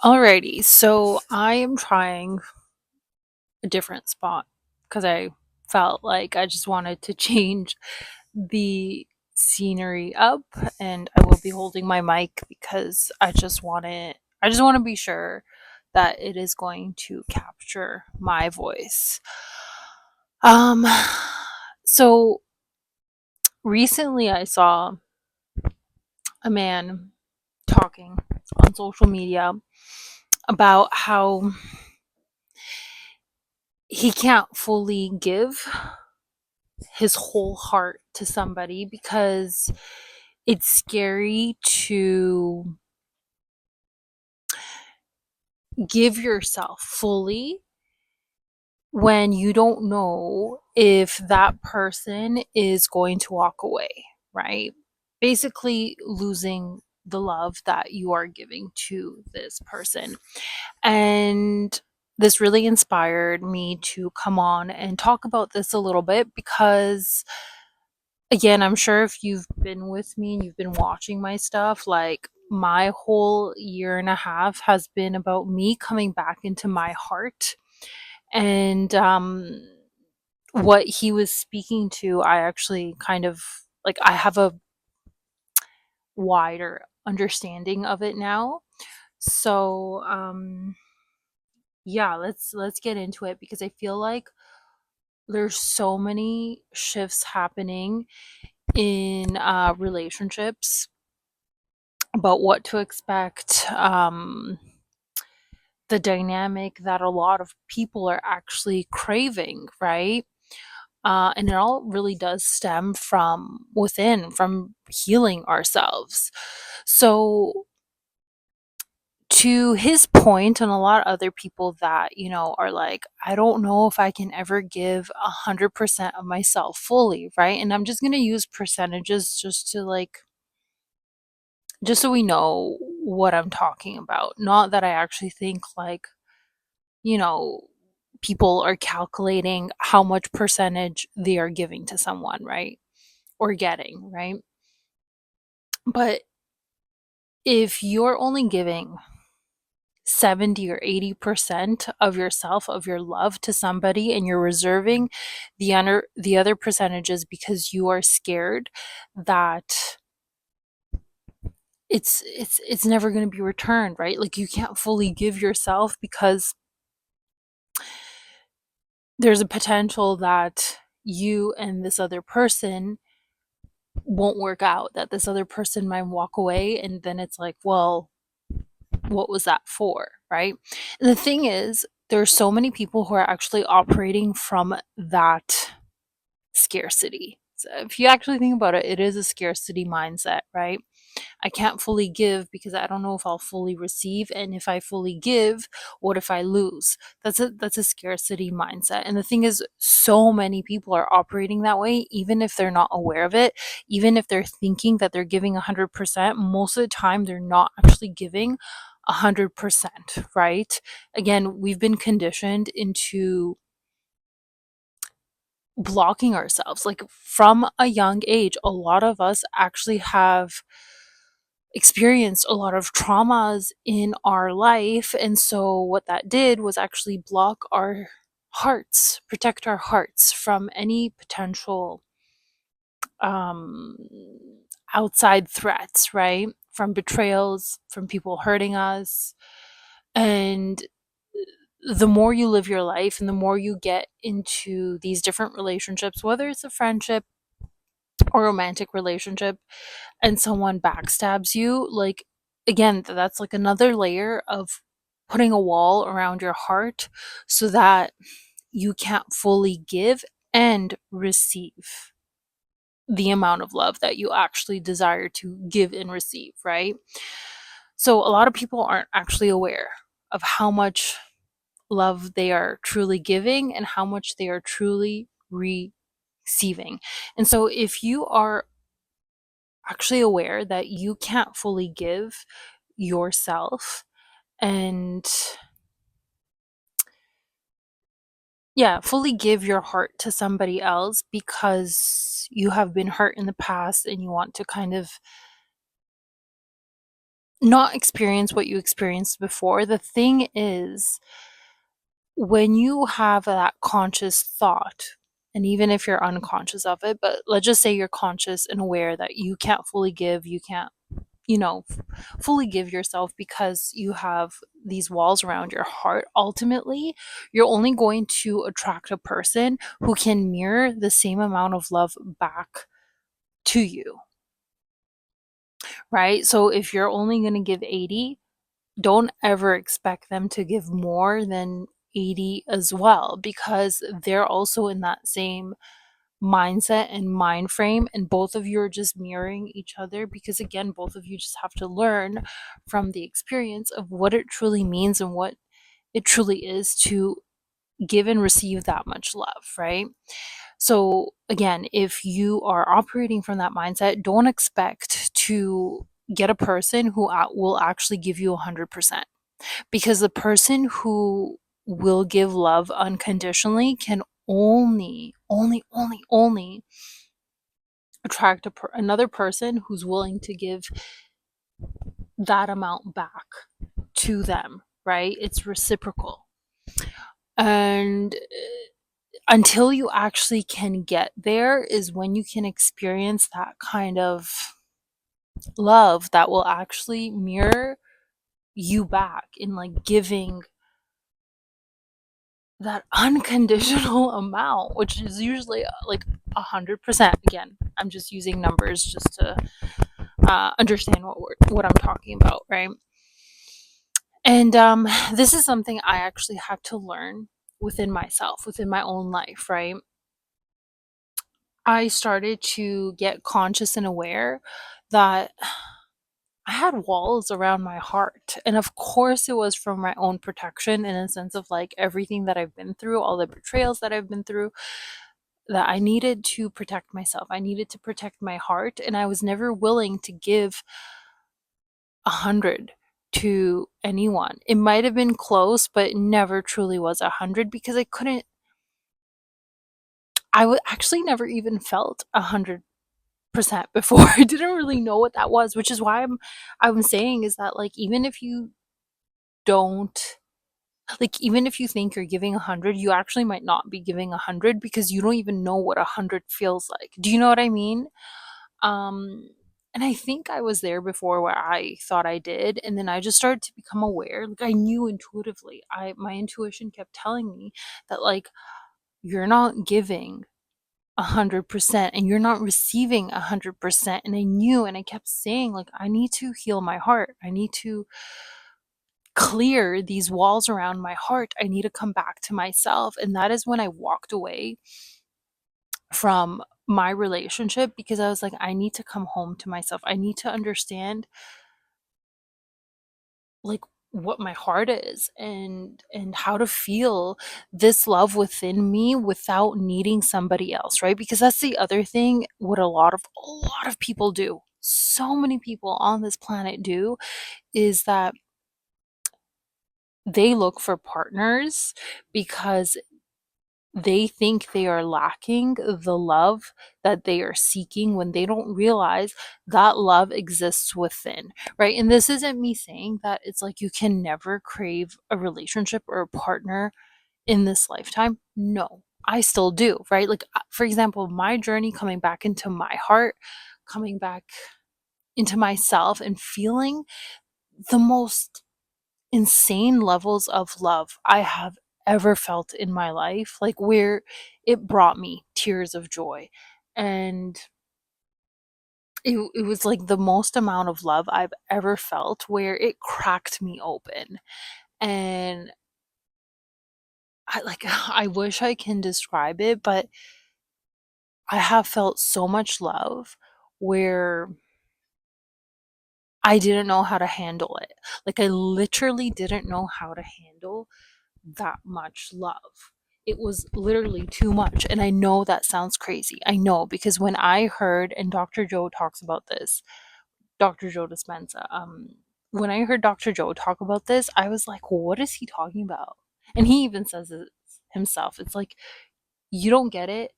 Alrighty, so I am trying a different spot because I felt like I just wanted to change the scenery up, and I will be holding my mic because I just want to be sure that it is going to capture my voice. Um so recently I saw a man talking on social media about how he can't fully give his whole heart to somebody because it's scary to give yourself fully when you don't know if that person is going to walk away, right? Basically, losing the love that you are giving to this person. And this really inspired me to come on and talk about this a little bit because again, I'm sure if you've been with me and you've been watching my stuff, like my whole year and a half has been about me coming back into my heart. And what he was speaking to, I actually kind of like, I have a wider understanding of it now. So, yeah, let's get into it because I feel like there's so many shifts happening in relationships about what to expect, the dynamic that a lot of people are actually craving, right? And it all really does stem from within, from healing ourselves. So, to his point, and a lot of other people that, are like, I don't know if I can ever give 100% of myself fully, right? And I'm just going to use percentages just so we know what I'm talking about. Not that I actually think like, you know, people are calculating how much percentage they are giving to someone, right? Or getting, right? But if you're only giving 70 or 80% of yourself, of your love to somebody, and you're reserving the other percentages because you are scared that it's never going to be returned, right? Like you can't fully give yourself because there's a potential that you and this other person won't work out, that this other person might walk away, and then it's like, well, what was that for, right? And the thing is, there's so many people who are actually operating from that scarcity. So if you actually think about it, it is a scarcity mindset, right? I can't fully give because I don't know if I'll fully receive, and if I fully give, what if I lose? That's a scarcity mindset. And the thing is, so many people are operating that way even if they're not aware of it, even if they're thinking that they're giving 100%, most of the time they're not actually giving 100%, right? Again, we've been conditioned into blocking ourselves like from a young age. A lot of us actually have experienced a lot of traumas in our life. And so, what that did was actually block our hearts, protect our hearts from any potential um, outside threats, right? From betrayals, from people hurting us. And the more you live your life and the more you get into these different relationships, whether it's a friendship or romantic relationship, and someone backstabs you, like, again, that's like another layer of putting a wall around your heart so that you can't fully give and receive the amount of love that you actually desire to give and receive, right? So, a lot of people aren't actually aware of how much love they are truly giving and how much they are truly receiving. And so, if you are actually aware that you can't fully give yourself and yeah, fully give your heart to somebody else because you have been hurt in the past and you want to kind of not experience what you experienced before. The thing is, when you have that conscious thought, and even if you're unconscious of it, but let's just say you're conscious and aware that you can't fully give, you can't, you know, fully give yourself because you have these walls around your heart, ultimately, you're only going to attract a person who can mirror the same amount of love back to you, right? So if you're only going to give 80, don't ever expect them to give more than 80 as well, because they're also in that same mindset and mind frame, and both of you are just mirroring each other, because again, both of you just have to learn from the experience of what it truly means and what it truly is to give and receive that much love, right? So again, if you are operating from that mindset, don't expect to get a person who will actually give you 100%, because the person who will give love unconditionally can only attract another person who's willing to give that amount back to them, right? It's reciprocal. And until you actually can get there is when you can experience that kind of love that will actually mirror you back in like giving that unconditional amount, which is usually like 100%. Again, I'm just using numbers just to understand what I'm talking about, right? And this is something I actually had to learn within myself, within my own life, right? I started to get conscious and aware that I had walls around my heart. And of course, it was from my own protection, in a sense of like everything that I've been through, all the betrayals that I've been through, that I needed to protect myself. I needed to protect my heart. And I was never willing to give 100 to anyone. It might have been close, but it never truly was 100, because I couldn't, actually never even felt 100% before. I didn't really know what that was, which is why I'm saying is that like even if you don't, like even if you think you're giving 100, you actually might not be giving 100, because you don't even know what 100 feels like. Do you know what I mean? Um, and I think I was there before where I thought I did, and then I just started to become aware. Like I knew intuitively. My intuition kept telling me that like you're not giving 100% and you're not receiving 100%. And I knew, and I kept saying like I need to heal my heart. I need to clear these walls around my heart. I need to come back to myself. And that is when I walked away from my relationship, because I was like, I need to come home to myself. I need to understand like what my heart is, and how to feel this love within me without needing somebody else, right? Because that's the other thing, what a lot of people do, so many people on this planet do, is that they look for partners because they think they are lacking the love that they are seeking, when they don't realize that love exists within, right? And this isn't me saying that it's like you can never crave a relationship or a partner in this lifetime. No, I still do, right? Like, for example, my journey coming back into my heart, coming back into myself, and feeling the most insane levels of love I have ever felt in my life, like where it brought me tears of joy. And it was like the most amount of love I've ever felt, where it cracked me open. And I like, I wish I can describe it, but I have felt so much love where I didn't know how to handle it. Like I literally didn't know how to handle that much love. It was literally too much. And I know that sounds crazy. I know, because when I heard, and Dr. Joe talks about this, Dr. Joe Dispenza, when I heard Dr. Joe talk about this, I was like, what is he talking about? And he even says it himself. It's like, you don't get it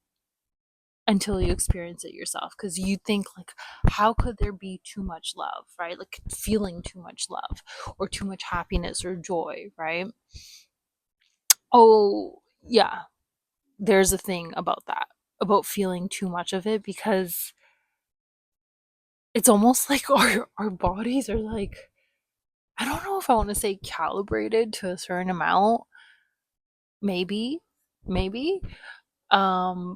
until you experience it yourself, because you think like, how could there be too much love, right? Like feeling too much love or too much happiness or joy, right? Oh yeah, there's a thing about that, about feeling too much of it, because it's almost like our bodies are like, I don't know if I want to say calibrated to a certain amount. Maybe,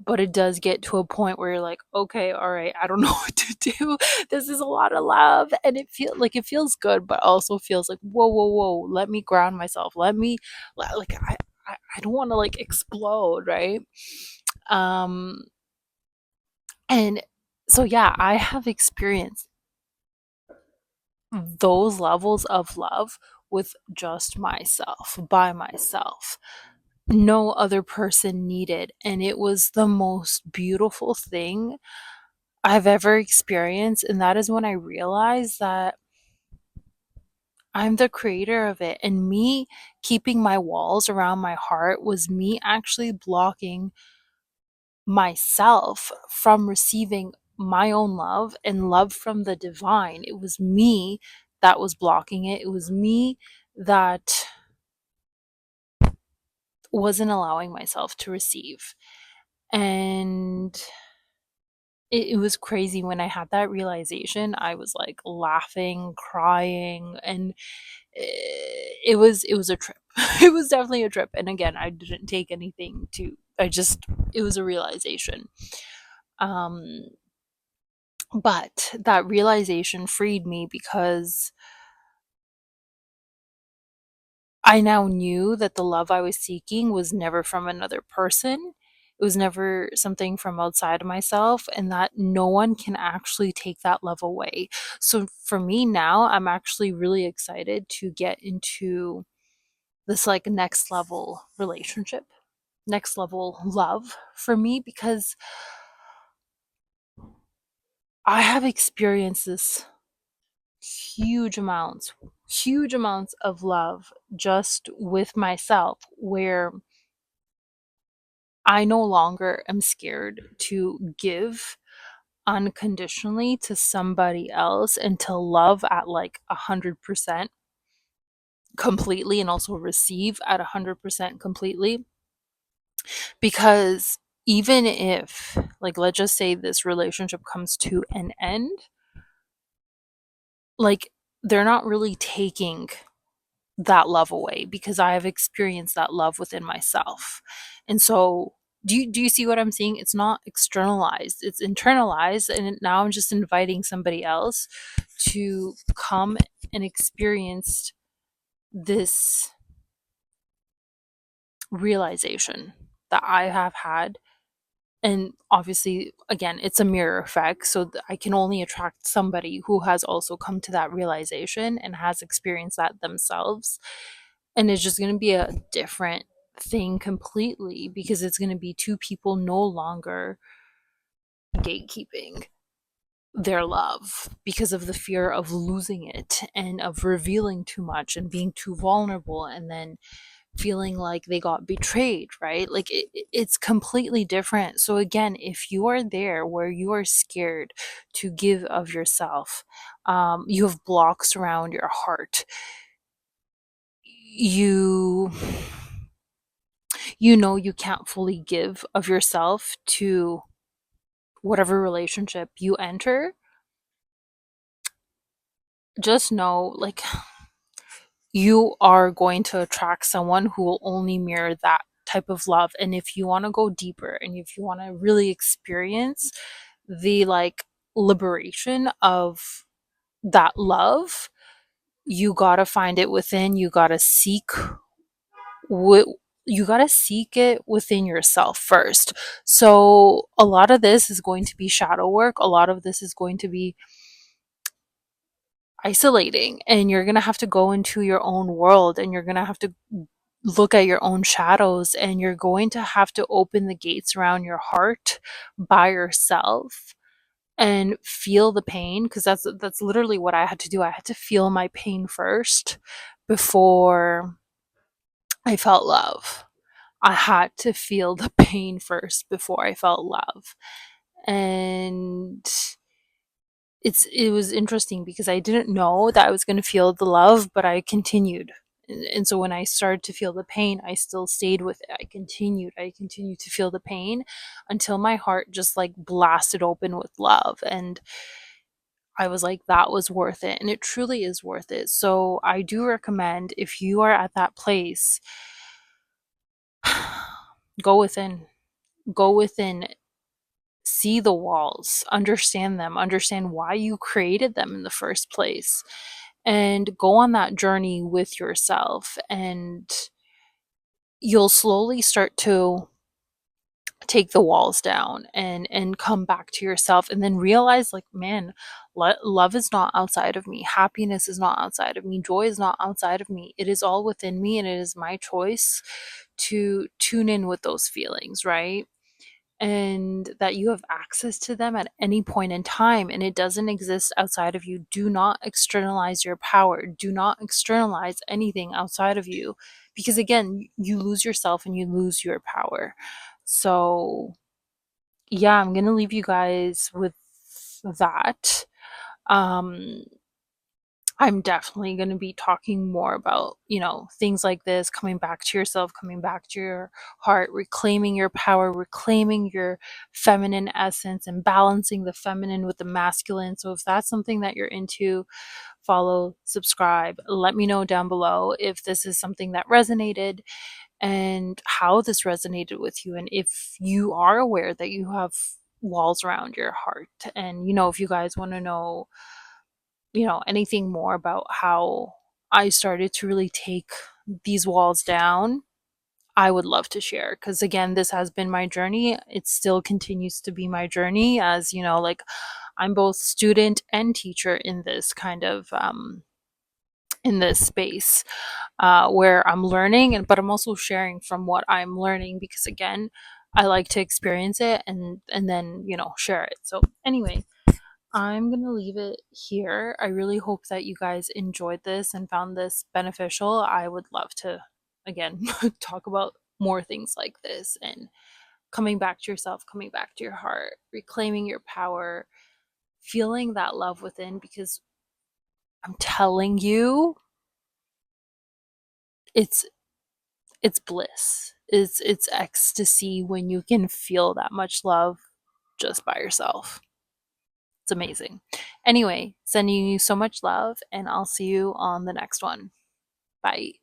but it does get to a point where you're like, okay, all right, I don't know what to do. This is a lot of love, and it feels good, but also feels like, whoa, let me ground myself. Let me, like, I don't want to like explode, right? Um, and so yeah, I have experienced those levels of love with just myself, by myself, no other person needed. And it was the most beautiful thing I've ever experienced. And that is when I realized that I'm the creator of it. And me keeping my walls around my heart was me actually blocking myself from receiving my own love and love from the divine. It was me that was blocking it. It was me that wasn't allowing myself to receive. And it was crazy when I had that realization. I was like laughing, crying, and it was a trip. It was definitely a trip. And again, I didn't take anything to. I just it was a realization. Um, but that realization freed me because I now knew that the love I was seeking was never from another person. It was never something from outside of myself, and that no one can actually take that love away. So for me now, I'm actually really excited to get into this like next level relationship, next level love for me, because I have experienced this huge amounts, huge amounts of love just with myself, where I no longer am scared to give unconditionally to somebody else and to love at like 100% completely, and also receive at 100% completely. Because even if, like, let's just say this relationship comes to an end, like, they're not really taking that love away, because I have experienced that love within myself. And so do you see what I'm saying? It's not externalized, it's internalized, and now I'm just inviting somebody else to come and experience this realization that I have had. And obviously, again, it's a mirror effect, so I can only attract somebody who has also come to that realization and has experienced that themselves. And it's just going to be a different thing completely, because it's going to be two people no longer gatekeeping their love because of the fear of losing it and of revealing too much and being too vulnerable, and then feeling like they got betrayed, right? Like it's completely different. So again, if you are there where you are scared to give of yourself, you have blocks around your heart, you you know you can't fully give of yourself to whatever relationship you enter, just know, like, you are going to attract someone who will only mirror that type of love. And if you want to go deeper and if you want to really experience the like liberation of that love, you got to find it within. Wi- you got to seek it within yourself first. So a lot of this is going to be shadow work. A lot of this is going to be isolating, and you're going to have to go into your own world, and you're going to have to look at your own shadows, and you're going to have to open the gates around your heart by yourself and feel the pain, because that's literally what I had to do. I had to feel my pain first before I felt love. I had to feel the pain first before I felt love. And it was interesting because I didn't know that I was going to feel the love, but I continued. And so when I started to feel the pain, I still stayed with it. I continued to feel the pain until my heart just like blasted open with love. And I was like, that was worth it. And it truly is worth it. So I do recommend, if you are at that place, go within, go within, see the walls, understand them, understand why you created them in the first place, and go on that journey with yourself. And you'll slowly start to take the walls down and come back to yourself, and then realize, like, man, love is not outside of me, happiness is not outside of me, joy is not outside of me, it is all within me, and it is my choice to tune in with those feelings, right? And that you have access to them at any point in time, and it doesn't exist outside of you. Do not externalize your power, do not externalize anything outside of you, because again, you lose yourself and you lose your power. So yeah, I'm gonna leave you guys with that. um I'm definitely going to be talking more about, things like this, coming back to yourself, coming back to your heart, reclaiming your power, reclaiming your feminine essence, and balancing the feminine with the masculine. So if that's something that you're into, follow, subscribe. Let me know down below if this is something that resonated, and how this resonated with you, and if you are aware that you have walls around your heart. And if you guys want to know anything more about how I started to really take these walls down, I would love to share, because again, this has been my journey. It still continues to be my journey, as like, I'm both student and teacher in this kind of in this space, where I'm learning, but I'm also sharing from what I'm learning, because again, I like to experience it and then share it. So anyway, I'm going to leave it here. I really hope that you guys enjoyed this and found this beneficial. I would love to, again, talk about more things like this, and coming back to yourself, coming back to your heart, reclaiming your power, feeling that love within, because I'm telling you, it's it's bliss. It's ecstasy when you can feel that much love just by yourself. It's amazing. Anyway, sending you so much love, and I'll see you on the next one. Bye.